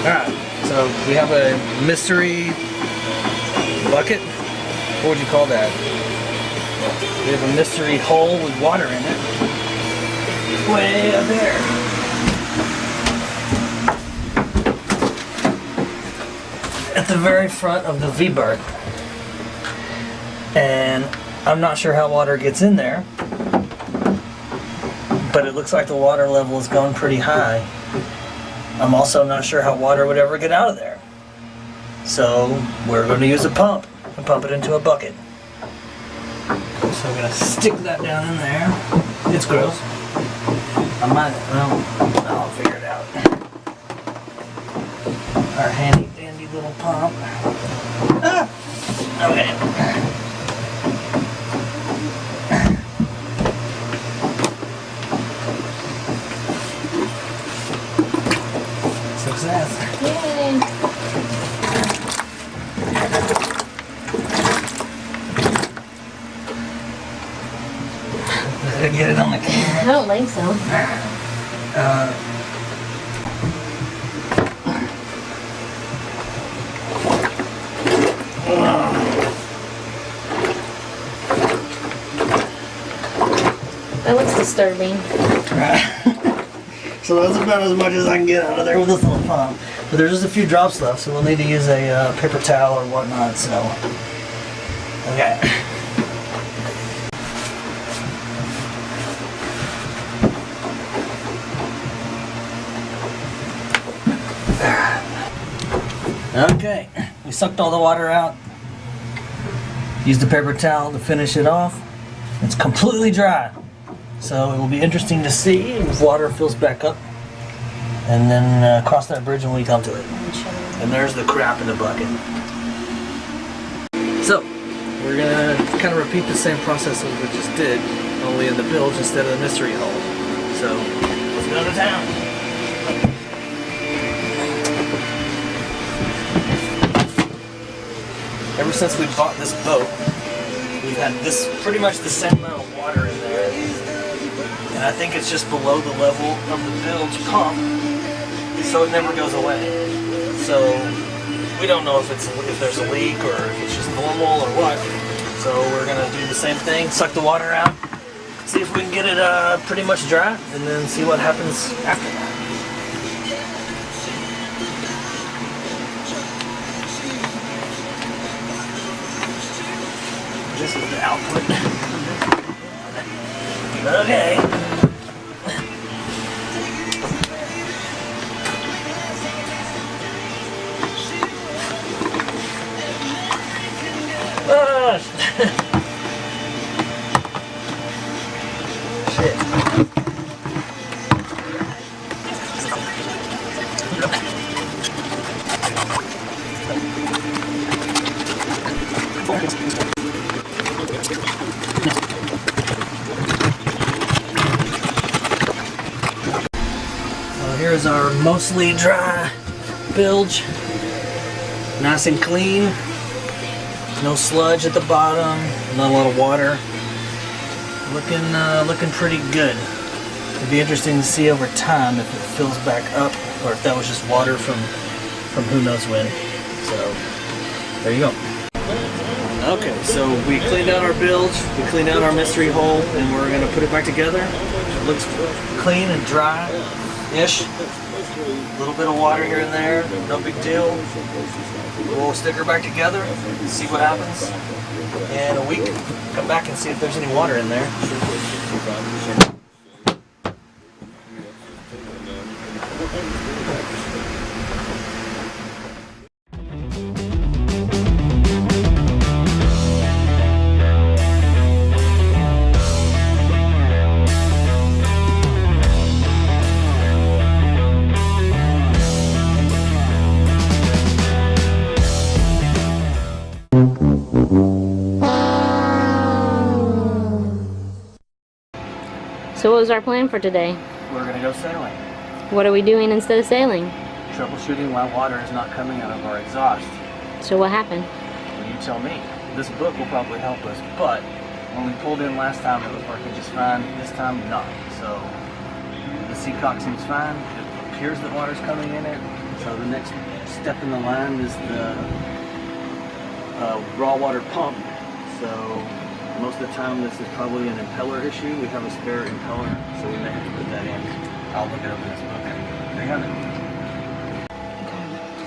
Alright, so we have a mystery bucket. What would you call that? We have a mystery hole with water in it. Way up there. At the very front of the V-berth. And I'm not sure how water gets in there, but it looks like the water level has gone pretty high. I'm also not sure how water would ever get out of there. So we're going to use a pump and pump it into a bucket. So I'm going to stick that down in there. It's gross. I might, well, I'll figure it out. Our handy dandy little pump. Ah, okay. Success. Yay! Did I get it on the camera? I don't think so. That looks disturbing. So that's about as much as I can get out of there with this little pump. But there's just a few drops left, so we'll need to use a paper towel or whatnot, so. Okay. Okay, we sucked all the water out. Used the paper towel to finish it off. It's completely dry. So it will be interesting to see if water fills back up and then cross that bridge when we come to it. And there's the crap in the bucket. So we're gonna kind of repeat the same process as we just did, only in the bilge instead of the mystery hole. So let's go to town. Ever since we bought this boat, we've had this pretty much the same amount of water in there. And I think it's just below the level of the bilge pump, so it never goes away. So we don't know if there's a leak or if it's just normal or what. So we're gonna do the same thing, suck the water out, see if we can get it pretty much dry, and then see what happens after that. This is the output. Okay. Oh, shit. Here's our mostly dry bilge. Nice and clean. No sludge at the bottom. Not a lot of water. Looking pretty good. It'd be interesting to see over time if it fills back up or if that was just water from who knows when. So there you go. Okay, so we cleaned out our bilge, we cleaned out our mystery hole, and we're gonna put it back together. It looks clean and dry-ish. A little bit of water here and there, no big deal. We'll stick her back together, see what happens. In a week, come back and see if there's any water in there. So what was our plan for today? We're gonna go sailing. What are we doing instead of sailing? Troubleshooting why water is not coming out of our exhaust. So what happened? Well, you tell me. This book will probably help us, but when we pulled in last time it was working just fine, this time not. So the seacock seems fine. It appears that water's coming in it. So the next step in the line is the raw water pump. So most of the time this is probably an impeller issue. We have a spare impeller, so we may have to put that in. I'll look it up in this book. There you have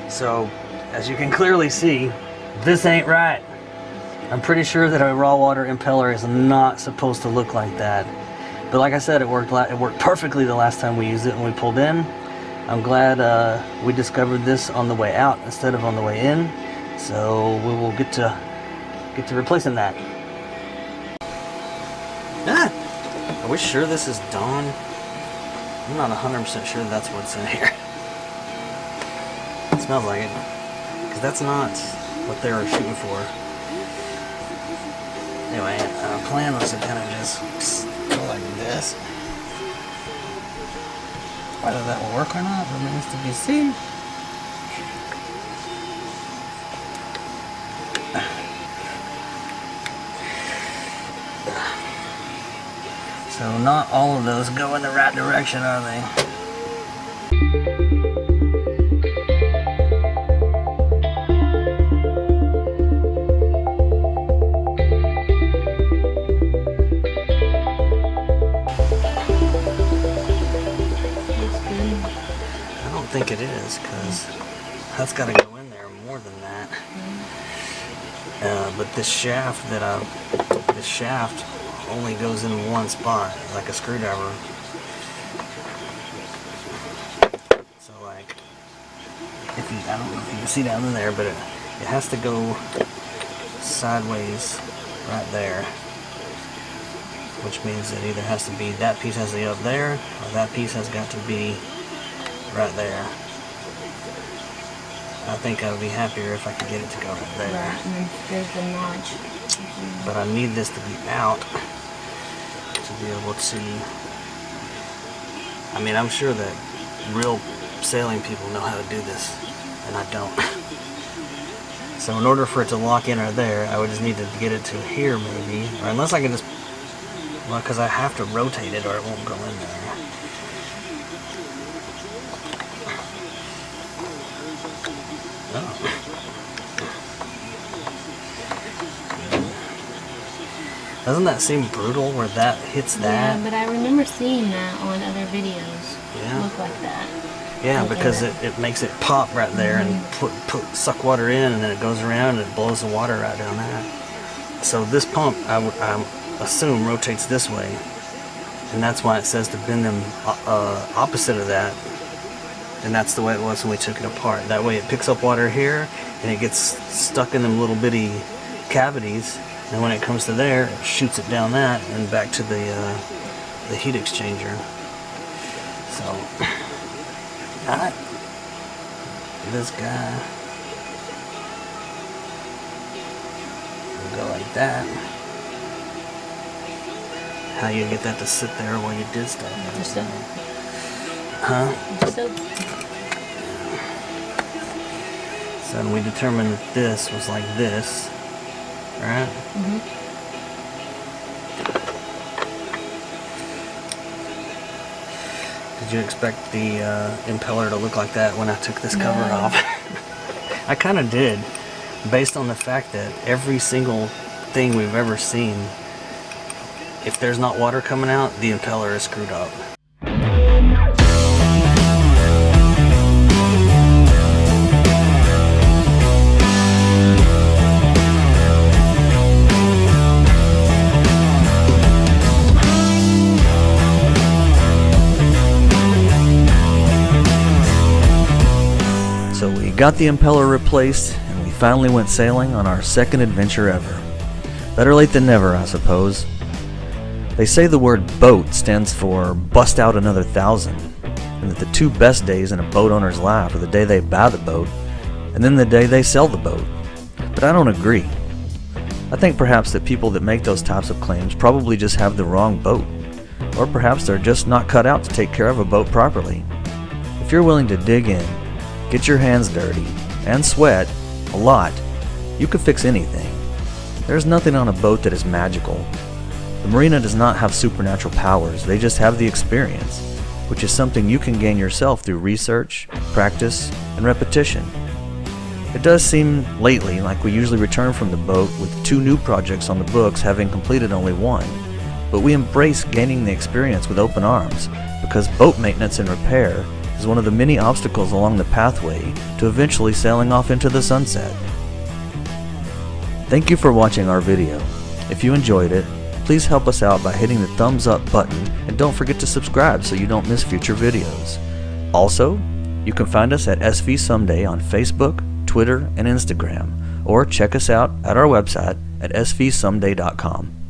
it. So as you can clearly see, this ain't right. I'm pretty sure that a raw water impeller is not supposed to look like that. But like I said, it worked perfectly the last time we used it when we pulled in. I'm glad we discovered this on the way out instead of on the way in. So we will get to replacing that. Are we sure this is Dawn? I'm not 100% sure that's what's in here. It smells like it, because that's not what they were shooting for. Anyway, our plan was to kind of just go like this. Whether that will work or not remains to be seen. So not all of those go in the right direction, are they? I don't think it is, because that's got to go in there more than that. But this shaft only goes in one spot, like a screwdriver. So like, I don't know if you can see down in there, but it has to go sideways right there. Which means it either has to be, that piece has to be up there, or that piece has got to be right there. I think I would be happier if I could get it to go right there. Right, and then there's the notch. But I need this to be out to be able to, I mean, I'm sure that real sailing people know how to do this, and I don't. So in order for it to lock in or there, I would just need to get it to here maybe, or unless I can just, well, because I have to rotate it or it won't go in there. Oh. Doesn't that seem brutal where that hits that? Yeah, but I remember seeing that on other videos. Yeah. Look like that. Yeah, because it makes it pop right there and suck water in, and then it goes around and it blows the water right down that. So this pump, I assume, rotates this way, and that's why it says to bend them opposite of that. And that's the way it was when we took it apart. That way it picks up water here, and it gets stuck in them little bitty cavities, and when it comes to there, it shoots it down that and back to the heat exchanger. So, alright, this guy will go like that. How you get that to sit there while you did stuff? Just so. Huh? Just so. So we determined that this was like this, right? Mm-hmm. Did you expect the impeller to look like that when I took this cover off? I kind of did, based on the fact that every single thing we've ever seen, if there's not water coming out, the impeller is screwed up. So we got the impeller replaced, and we finally went sailing on our second adventure ever. Better late than never, I suppose. They say the word boat stands for bust out another 1,000, and that the two best days in a boat owner's life are the day they buy the boat, and then the day they sell the boat. But I don't agree. I think perhaps that people that make those types of claims probably just have the wrong boat, or perhaps they're just not cut out to take care of a boat properly. If you're willing to dig in, get your hands dirty, and sweat a lot, you could fix anything. There's nothing on a boat that is magical. The marina does not have supernatural powers, they just have the experience. which is something you can gain yourself through research, practice, and repetition. It does seem lately like we usually return from the boat with 2 new projects on the books, having completed only 1, but we embrace gaining the experience with open arms because boat maintenance and repair is one of the many obstacles along the pathway to eventually sailing off into the sunset. Thank you for watching our video. If you enjoyed it, please help us out by hitting the thumbs up button, and don't forget to subscribe so you don't miss future videos. Also, you can find us at svSomeday on Facebook, Twitter, and Instagram, or check us out at our website at svsomeday.com.